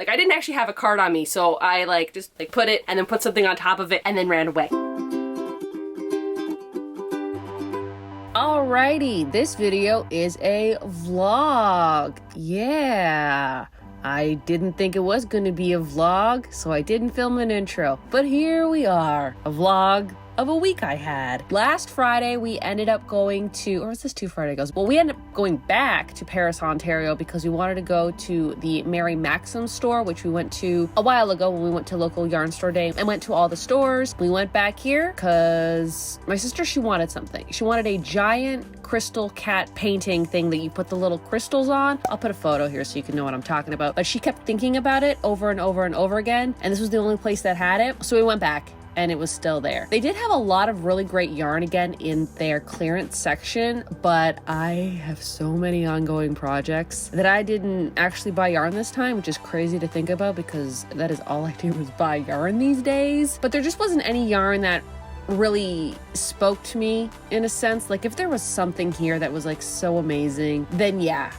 Like I didn't actually have a cart on me, so I like just like put it and then put something on top of it and then ran away. Alrighty, this video is a vlog. Yeah. I didn't think it was going to be a vlog, so I didn't film an intro. But here we are, a vlog of a week I had. Last Friday, we ended up going to, or was this 2 Friday ago? Well, we ended up going back to Paris, Ontario, because we wanted to go to the Mary Maxim store, which we went to a while ago when we went to local yarn store day and went to all the stores. We went back here because my sister, she wanted something. She wanted a giant crystal cat painting thing that you put the little crystals on. I'll put a photo here so you can know what I'm talking about. But she kept thinking about it over and over and over again, and this was the only place that had it. So we went back and it was still there. They did have a lot of really great yarn again in their clearance section, but I have so many ongoing projects that I didn't actually buy yarn this time, which is crazy to think about because that is all I do is buy yarn these days. But there just wasn't any yarn that really spoke to me in a sense. Like if there was something here that was like so amazing, then yeah,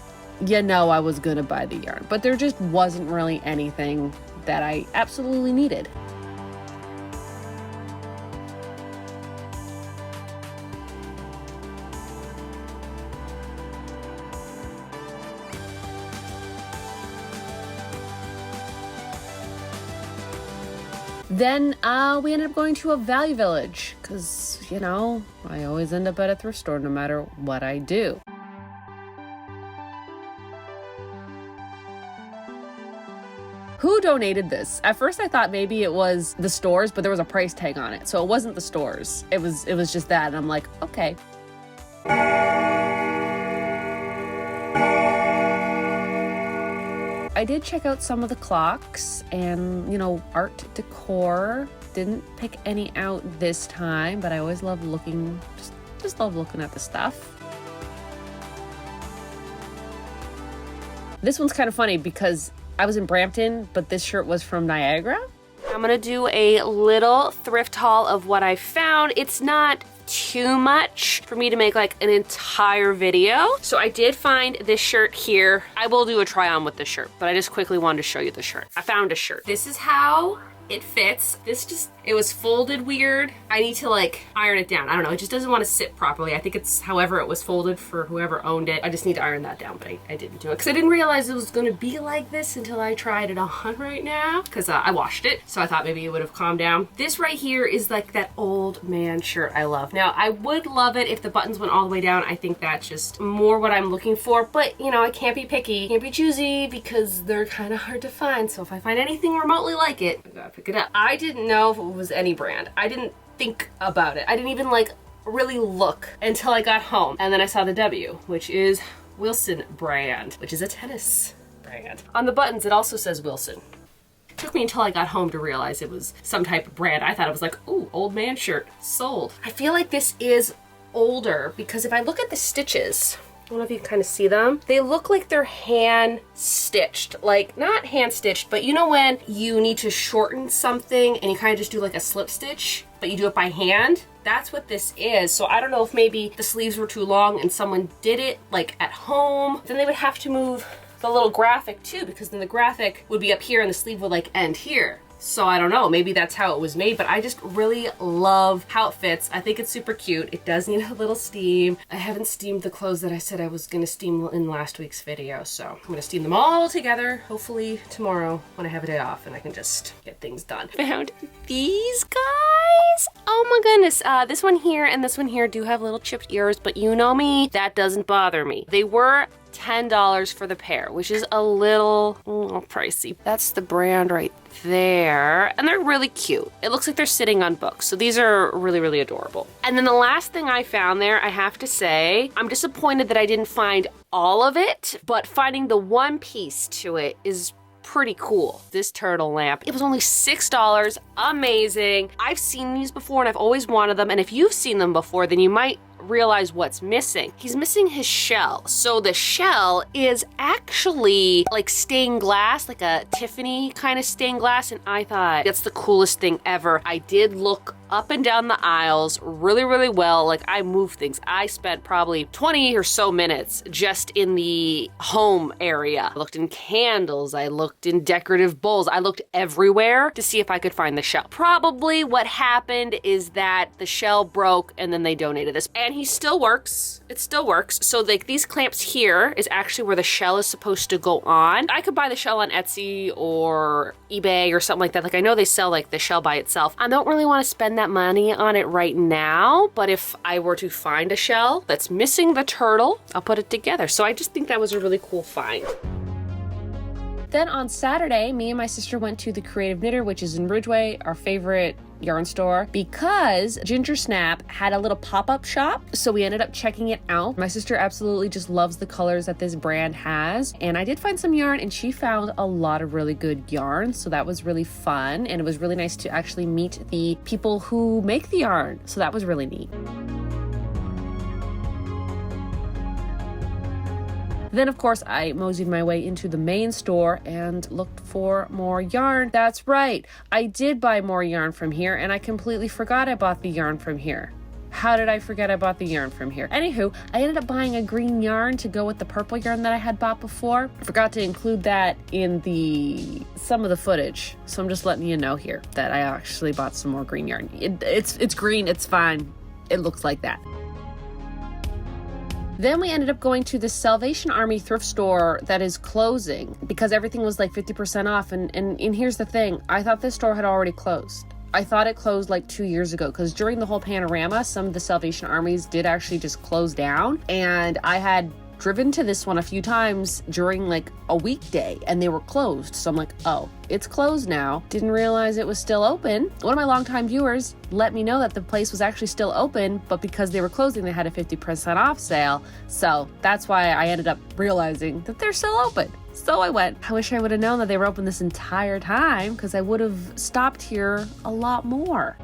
you know I was gonna buy the yarn. But there just wasn't really anything that I absolutely needed. Then we ended up going to a value village because, you know, I always end up at a thrift store no matter what I do. Who donated this? At first I thought maybe it was the stores, but there was a price tag on it. So it wasn't the stores. It was just that. And I'm like, okay. I did check out some of the clocks and, you know, art decor. Didn't pick any out this time, but I always love looking, just love looking at the stuff. This one's kind of funny because I was in Brampton, but this shirt was from Niagara. I'm gonna do a little thrift haul of what I found. It's not too much for me to make like an entire video. So I did find this shirt here. I will do a try on with this shirt, but I just quickly wanted to show you the shirt. I found a shirt. This is how it fits. It was folded weird. I need to like iron it down. I don't know, it just doesn't want to sit properly. I think it's however it was folded for whoever owned it. I just need to iron that down, but I didn't do it because I didn't realize it was gonna be like this until I tried it on right now because I washed it. So I thought maybe it would have calmed down. This right here is like that old man shirt I love. Now I would love it if the buttons went all the way down. I think that's just more what I'm looking for, but you know, I can't be picky, can't be choosy because they're kind of hard to find. So if I find anything remotely like it, I gotta pick it up. I didn't know if it was any brand. I didn't think about it. I didn't even like really look until I got home. And then I saw the W, which is Wilson brand, which is a tennis brand. On the buttons, it also says Wilson. It took me until I got home to realize it was some type of brand. I thought it was like, ooh, old man shirt, sold. I feel like this is older because if I look at the stitches, I don't know if you can kind of see them. They look like they're hand stitched, like not hand stitched, but you know when you need to shorten something and you kind of just do like a slip stitch, but you do it by hand? That's what this is. So I don't know if maybe the sleeves were too long and someone did it like at home. Then they would have to move the little graphic too, because then the graphic would be up here and the sleeve would like end here. So I don't know, maybe that's how it was made, but I just really love how it fits. I think it's super cute. It does need a little steam. I haven't steamed the clothes that I said I was gonna steam in last week's video, so I'm gonna steam them all together, hopefully tomorrow when I have a day off and I can just get things done. Found these guys. Oh my goodness. This one here and this one here do have little chipped ears, but you know me, that doesn't bother me. They were $10 for the pair, which is a little pricey. That's the brand right there, and they're really cute. It looks like they're sitting on books, so these are really, really adorable. And then the last thing I found there, I have to say, I'm disappointed that I didn't find all of it, but finding the one piece to it is pretty cool. This turtle lamp, it was only $6, amazing. I've seen these before and I've always wanted them, and if you've seen them before, then you might realize what's missing. He's missing his shell. So the shell is actually like stained glass, like a Tiffany kind of stained glass, and I thought that's the coolest thing ever. I did look up and down the aisles really, really well. Like, I moved things. I spent probably 20 or so minutes just in the home area. I looked in candles. I looked in decorative bowls. I looked everywhere to see if I could find the shell. Probably what happened is that the shell broke and then they donated this. And he still works. It still works. So like these clamps here is actually where the shell is supposed to go on. I could buy the shell on Etsy or eBay or something like that. Like, I know they sell like the shell by itself. I don't really want to spend that money on it right now, but if I were to find a shell that's missing the turtle, I'll put it together. So I just think that was a really cool find. Then on Saturday, me and my sister went to the Creative Knitter, which is in Ridgeway, our favorite yarn store, because Ginger Snap had a little pop-up shop. So we ended up checking it out. My sister absolutely just loves the colors that this brand has. And I did find some yarn and she found a lot of really good yarn. So that was really fun. And it was really nice to actually meet the people who make the yarn. So that was really neat. Then, of course, I moseyed my way into the main store and looked for more yarn. That's right, I did buy more yarn from here, and I completely forgot I bought the yarn from here. How did I forget I bought the yarn from here? Anywho, I ended up buying a green yarn to go with the purple yarn that I had bought before. I forgot to include that in some of the footage, so I'm just letting you know here that I actually bought some more green yarn. It's green, it's fine. It looks like that. Then we ended up going to the Salvation Army thrift store that is closing because everything was like 50% off. And here's the thing. I thought this store had already closed. I thought it closed like 2 years ago because during the whole panorama, some of the Salvation Armies did actually just close down. And I had driven to this one a few times during like a weekday and they were closed. So I'm like, oh, it's closed now. Didn't realize it was still open. One of my longtime viewers let me know that the place was actually still open, but because they were closing, they had a 50% off sale. So that's why I ended up realizing that they're still open. So I went. I wish I would have known that they were open this entire time because I would have stopped here a lot more.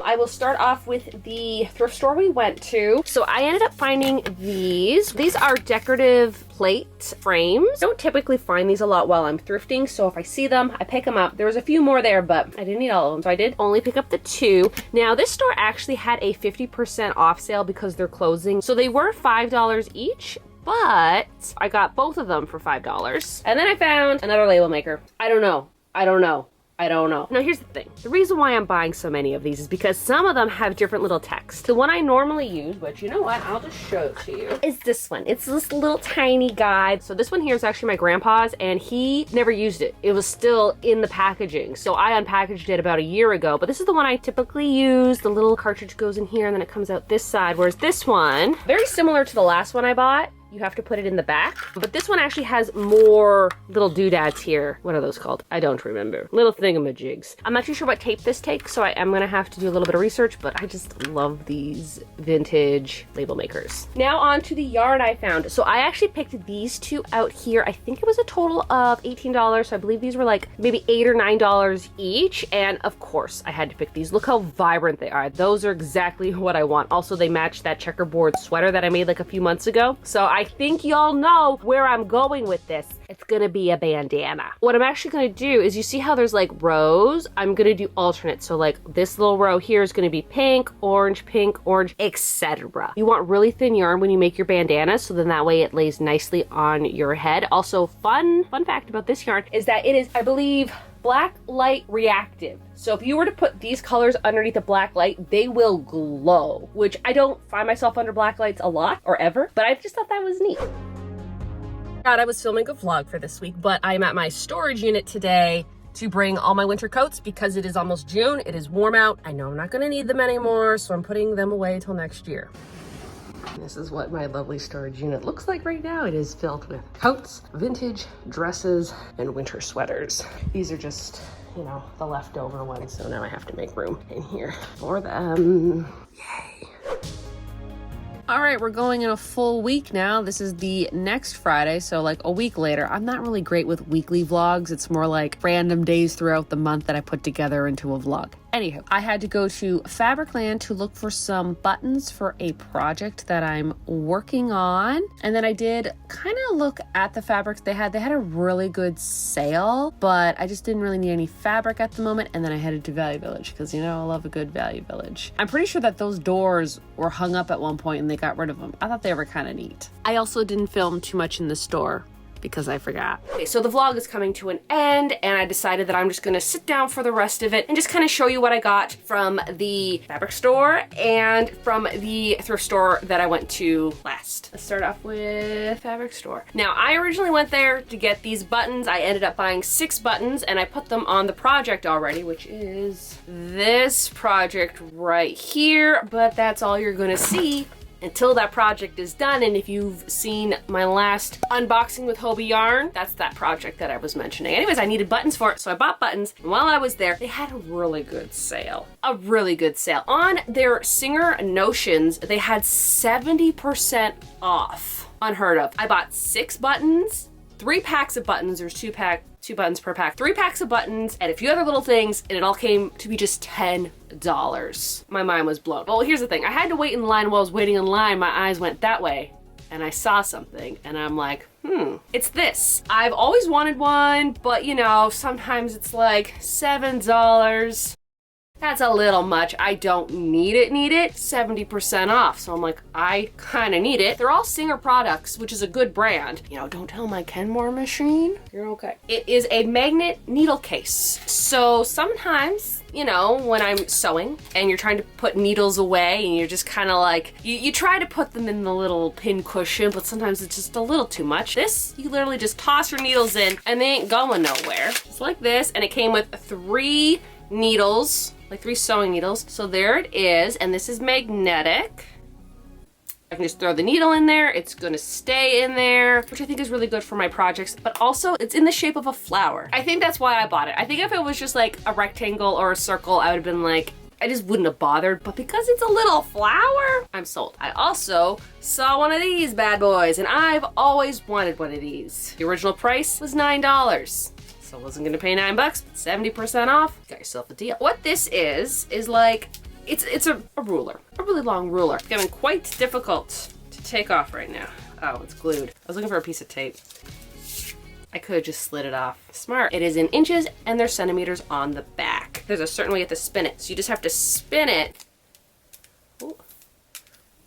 I will start off with the thrift store we went to. So I ended up finding these. These are decorative plate frames. I don't typically find these a lot while I'm thrifting, so if I see them, I pick them up. There was a few more there, but I didn't need all of them, so I did only pick up the 2. Now, this store actually had a 50% off sale because they're closing. So they were $5 each, but I got both of them for $5. And then I found another label maker. I don't know. Now here's the thing. The reason why I'm buying so many of these is because some of them have different little text. The one I normally use, which you know what, I'll just show it to you, is this one. It's this little tiny guide. So this one here is actually my grandpa's and he never used it. It was still in the packaging. So I unpackaged it about a year ago, but this is the one I typically use. The little cartridge goes in here and then it comes out this side. Whereas this one, very similar to the last one I bought, you have to put it in the back, but this one actually has more little doodads here. What are those called? I don't remember. Little thingamajigs. I'm not too sure what tape this takes, so I am gonna have to do a little bit of research, but I just love these vintage label makers. Now on to the yarn I found. So I actually picked these 2 out here. I think it was a total of $18, so I believe these were like maybe $8 or $9 each, and of course I had to pick these. Look how vibrant they are. Those are exactly what I want. Also, they match that checkerboard sweater that I made like a few months ago, so I think y'all know where I'm going with this. It's gonna be a bandana. What I'm actually gonna do is, you see how there's like rows? I'm gonna do alternate. So like this little row here is gonna be pink, orange, etc. You want really thin yarn when you make your bandana, so then that way it lays nicely on your head. Also, fun fact about this yarn is that it is, I believe, black light reactive. So if you were to put these colors underneath the black light, they will glow, which I don't find myself under black lights a lot or ever, but I just thought that was neat. I was filming a vlog for this week, but I'm at my storage unit today to bring all my winter coats because it is almost June. It is warm out. I know I'm not gonna need them anymore, so I'm putting them away till next year. This is what my lovely storage unit looks like right now. It is filled with coats, vintage dresses, and winter sweaters. These are just, you know, the leftover ones, so now I have to make room in here for them. Yay. All right, we're going in a full week now. This is the next Friday, so like a week later. I'm not really great with weekly vlogs. It's more like random days throughout the month that I put together into a vlog. Anywho, I had to go to Fabricland to look for some buttons for a project that I'm working on. And then I did kind of look at the fabrics they had. They had a really good sale, but I just didn't really need any fabric at the moment. And then I headed to Value Village because, you know, I love a good Value Village. I'm pretty sure that those doors were hung up at one point and they got rid of them. I thought they were kind of neat. I also didn't film too much in the store because I forgot. Okay, so the vlog is coming to an end and I decided that I'm just gonna sit down for the rest of it and just kind of show you what I got from the fabric store and from the thrift store that I went to last. Let's start off with fabric store. Now, I originally went there to get these buttons. I ended up buying 6 buttons and I put them on the project already, which is this project right here, but that's all you're gonna see until that project is done. And if you've seen my last unboxing with Hobbii yarn, that's that project that I was mentioning. Anyways, I needed buttons for it, so I bought buttons. And while I was there, they had a really good sale. A really good sale. On their Singer Notions, they had 70% off. Unheard of. I bought 6 buttons, 3 packs of buttons. There's 2 buttons per pack, 3 packs of buttons, and a few other little things, and it all came to be just $10. My mind was blown. Well, here's the thing. I had to wait in line. While I was waiting in line, my eyes went that way, and I saw something, and I'm like, it's this. I've always wanted one, but you know, sometimes it's like $7. That's a little much. I don't need it, 70% off. So I'm like, I kind of need it. They're all Singer products, which is a good brand. You know, don't tell my Kenmore machine. You're okay. It is a magnet needle case. So sometimes, you know, when I'm sewing and you're trying to put needles away and you're just kind of like, you try to put them in the little pin cushion, but sometimes it's just a little too much. This, you literally just toss your needles in and they ain't going nowhere. It's like this, and it came with 3 needles, like 3 sewing needles. So there it is, and this is magnetic. I can just throw the needle in there, it's gonna stay in there, which I think is really good for my projects, but also it's in the shape of a flower. I think that's why I bought it. I think if it was just like a rectangle or a circle, I would have been like, I just wouldn't have bothered, but because it's a little flower, I'm sold. I also saw one of these bad boys, and I've always wanted one of these. The original price was $9. So I wasn't gonna pay $9, but 70% off. Got yourself a deal. What this is like, it's a ruler, a really long ruler. It's getting quite difficult to take off right now. Oh, it's glued. I was looking for a piece of tape. I could have just slid it off. Smart. It is in inches and there's centimeters on the back. There's a certain way you have to spin it. So you just have to spin it. Ooh.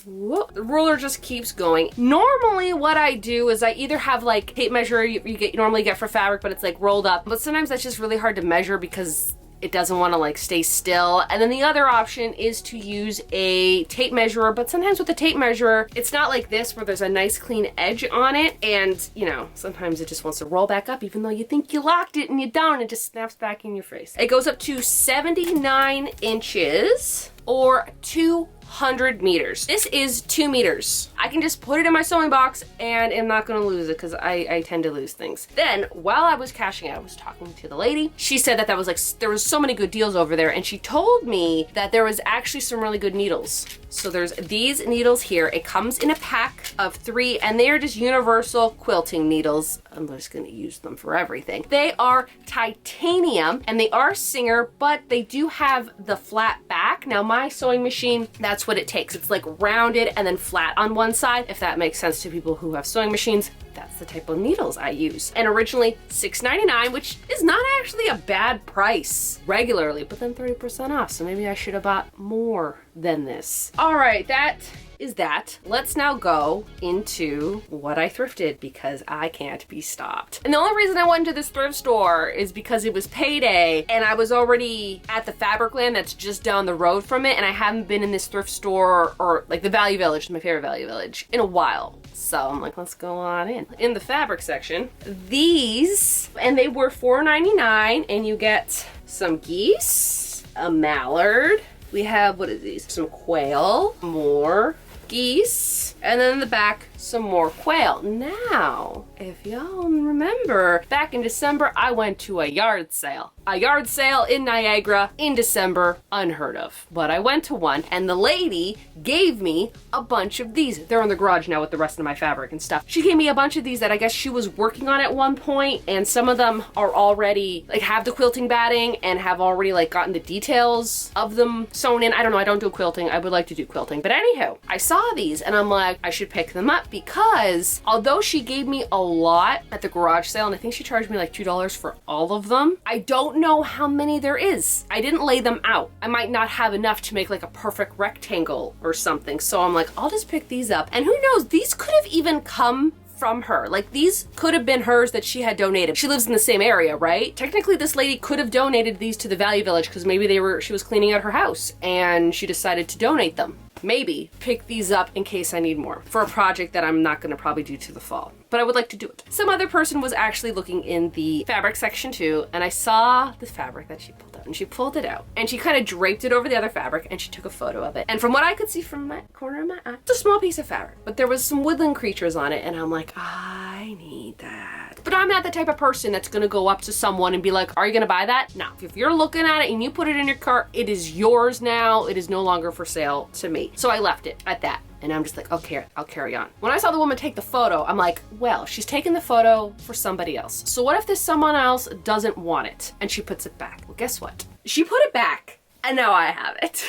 Whoa. The ruler just keeps going. Normally what I do is I either have like tape measure you normally get for fabric, but it's like rolled up. But sometimes that's just really hard to measure because it doesn't want to like stay still. And then the other option is to use a tape measurer, but sometimes with the tape measurer, it's not like this where there's a nice clean edge on it. And you know, sometimes it just wants to roll back up even though you think you locked it and you don't, it just snaps back in your face. It goes up to 79 inches or 200 meters. This is 2 meters. I can just put it in my sewing box and I'm not gonna lose it because I tend to lose things. Then while I was cashing out, I was talking to the lady. She said that was like, there was so many good deals over there, and she told me that there was actually some really good needles. So there's these needles here. It comes in a pack of 3 and they are just universal quilting needles. I'm just gonna use them for everything. They are titanium and they are Singer, but they do have the flat back. Now my sewing machine, that's what it takes. It's like rounded and then flat on one side. If that makes sense to people who have sewing machines, that's the type of needles I use. And originally $6.99, which is not actually a bad price regularly, but then 30% off. So maybe I should have bought more than this. All right, that is that. Let's now go into what I thrifted because I can't be stopped. And the only reason I went to this thrift store is because it was payday and I was already at the Fabricland that's just down the road from it, and I haven't been in this thrift store or like the Value Village, my favorite Value Village, in a while. So I'm like, let's go on in. In the fabric section, these, and they were $4.99, and you get some geese, a mallard. We have, what is these? Some quail, more geese, and then in the back, some more quail. Now, if y'all remember, back in December, I went to a yard sale. A yard sale in Niagara in December, unheard of. But I went to one, and the lady gave me a bunch of these. They're in the garage now with the rest of my fabric and stuff. She gave me a bunch of these that I guess she was working on at one point, and some of them are already, like, have the quilting batting and have already, like, gotten the details of them sewn in. I don't know, I don't do quilting. I would like to do quilting. But anywho, I saw these, and I'm like, I should pick them up because although she gave me a lot at the garage sale, and I think she charged me like $2 for all of them, I don't know how many there is. I didn't lay them out. I might not have enough to make like a perfect rectangle or something. So I'm like, I'll just pick these up. And who knows, these could have even come from her. Like, these could have been hers that she had donated. She lives in the same area, right? Technically, this lady could have donated these to the Value Village because maybe she was cleaning out her house and she decided to donate them. Maybe pick these up in case I need more for a project that I'm not going to probably do to the fall, but I would like to do it. Some other person was actually looking in the fabric section too, and I saw the fabric that she pulled out, and she pulled it out and she kind of draped it over the other fabric and she took a photo of it. And from what I could see from my corner of my eye, it's a small piece of fabric, but there was some woodland creatures on it, and I'm like, I need that. But I'm not the type of person that's gonna go up to someone and be like, are you gonna buy that? No. If you're looking at it and you put it in your cart, it is yours now. It is no longer for sale to me. So I left it at that. And I'm just like, okay, I'll carry on. When I saw the woman take the photo, I'm like, well, she's taking the photo for somebody else. So what if this someone else doesn't want it? And she puts it back. Well, guess what? She put it back and now I have it.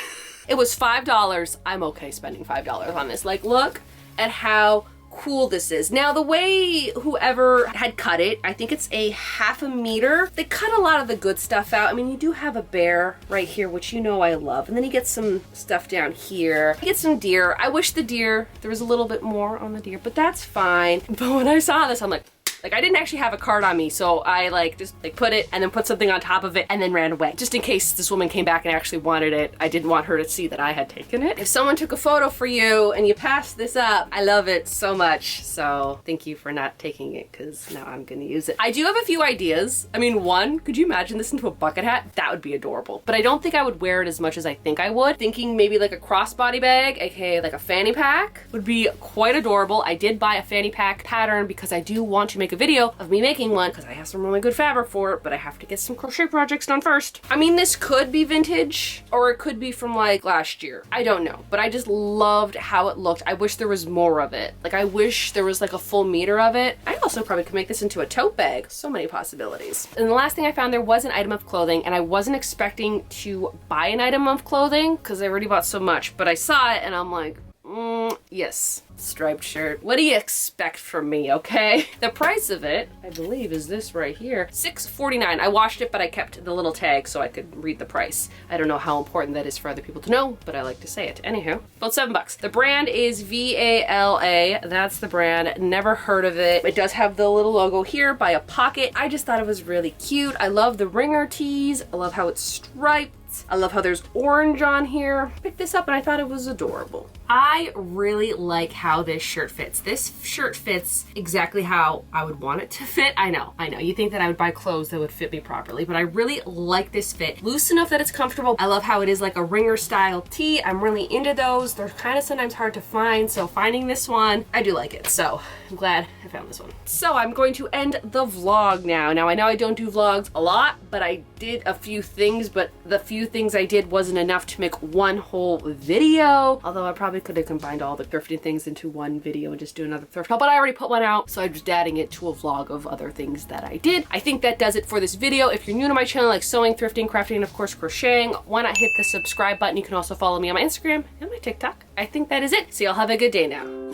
It was $5. I'm okay spending $5 on this. Like, look at how cool this is. Now, the way whoever had cut it, I think it's a ½ meter. They cut a lot of the good stuff out. I mean, you do have a bear right here, which you know I love. And then you get some stuff down here. You get some deer. I wish the deer, there was a little bit more on the deer, but that's fine. But when I saw this, I'm like, I didn't actually have a card on me, so I just put it and then put something on top of it and then ran away. Just in case this woman came back and actually wanted it. I didn't want her to see that I had taken it. If someone took a photo for you and you passed this up, I love it so much. So thank you for not taking it, because now I'm gonna use it. I do have a few ideas. I mean, one, could you imagine this into a bucket hat? That would be adorable. But I don't think I would wear it as much as I think I would. Thinking maybe like a crossbody bag, aka like a fanny pack, would be quite adorable. I did buy a fanny pack pattern because I do want to make a video of me making one because I have some really good fabric for it, but I have to get some crochet projects done first. I mean, this could be vintage or it could be from like last year. I don't know, but I just loved how it looked. I wish there was more of it. Like, I wish there was like a full meter of it. I also probably could make this into a tote bag. So many possibilities. And the last thing I found, there was an item of clothing, and I wasn't expecting to buy an item of clothing because I already bought so much, but I saw it and I'm like, yes. Striped shirt. What do you expect from me, okay? The price of it, I believe, is this right here. $6.49. I washed it, but I kept the little tag so I could read the price. I don't know how important that is for other people to know, but I like to say it. Anywho, about $7. The brand is VALA. That's the brand. Never heard of it. It does have the little logo here by a pocket. I just thought it was really cute. I love the ringer tees. I love how it's striped. I love how there's orange on here. Picked this up and I thought it was adorable. I really like how this shirt fits. This shirt fits exactly how I would want it to fit. I know. You think that I would buy clothes that would fit me properly, but I really like this fit. Loose enough that it's comfortable. I love how it is like a ringer style tee. I'm really into those. They're kind of sometimes hard to find, so finding this one, I do like it. So I'm glad I found this one. So I'm going to end the vlog now. Now, I know I don't do vlogs a lot, but I did a few things, but the few things I did wasn't enough to make one whole video. Although I probably could have combined all the thrifting things into one video and just do another thrift haul, but I already put one out, so I'm just adding it to a vlog of other things that I did. I think that does it for this video. If you're new to my channel, like sewing, thrifting, crafting, and of course crocheting, why not hit the subscribe button? You can also follow me on my Instagram and my TikTok. I think that is it. So y'all have a good day now.